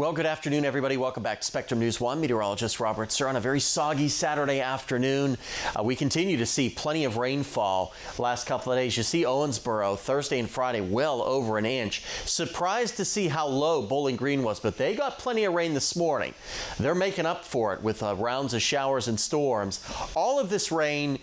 Well, good afternoon, everybody. Welcome back to Spectrum News 1. Meteorologist Robert Suhr on a very soggy Saturday afternoon. We continue to see plenty of rainfall last couple of days. You see Owensboro Thursday and Friday well over an inch. Surprised to see how low Bowling Green was, but they got plenty of rain this morning. They're making up for it with rounds of showers and storms. All of this rain,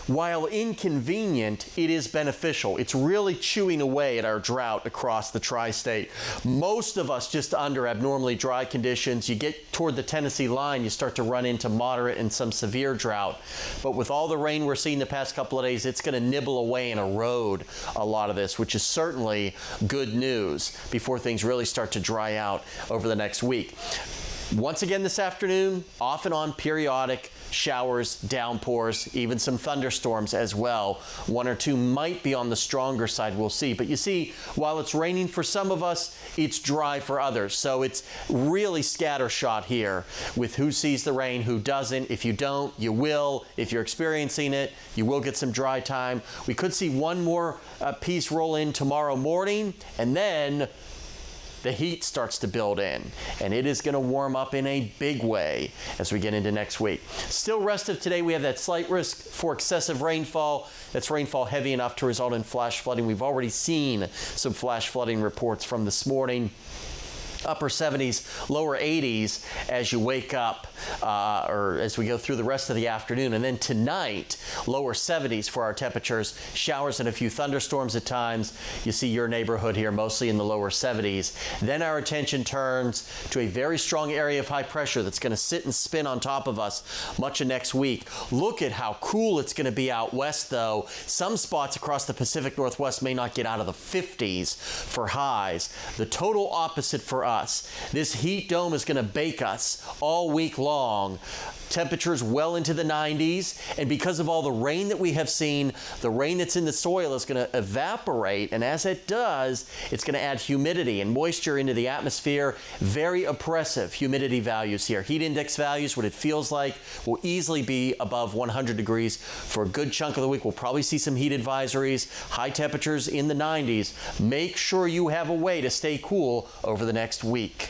while inconvenient, it is beneficial. It's really chewing away at our drought across the tri-state. Most of us just under abnormally dry conditions. You get toward the Tennessee line, you start to run into moderate and some severe drought. But with all the rain we're seeing the past couple of days, it's going to nibble away and erode a lot of this, which is certainly good news before things really start to dry out over the next week. Once again this afternoon, off and on periodic showers, downpours, even some thunderstorms as well. One or two might be on the stronger side, we'll see. But you see, while it's raining for some of us, it's dry for others. So it's really scattershot here with who sees the rain, who doesn't. If you don't, you will. If you're experiencing it, you will get some dry time. We could see one more piece roll in tomorrow morning, and then the heat starts to build in, and it is going to warm up in a big way as we get into next week. Still, rest of today, we have that slight risk for excessive rainfall. That's rainfall heavy enough to result in flash flooding. We've already seen some flash flooding reports from this morning. Upper 70s, lower 80s as you wake up or as we go through the rest of the afternoon. And then tonight, lower 70s for our temperatures, showers and a few thunderstorms at times. You see your neighborhood here mostly in the lower 70s. Then our attention turns to a very strong area of high pressure that's going to sit and spin on top of us much of next week. Look at how cool it's going to be out west, though. Some spots across the Pacific Northwest may not get out of the 50s for highs. The total opposite for us. This heat dome is going to bake us all week long. Temperatures well into the 90s, and because of all the rain that we have seen, the rain that's in the soil is going to evaporate, and as it does, it's going to add humidity and moisture into the atmosphere. Very oppressive humidity values here. Heat index values, what it feels like, will easily be above 100 degrees for a good chunk of the week. We'll probably see some heat advisories, high temperatures in the 90s. Make sure you have a way to stay cool over the next week.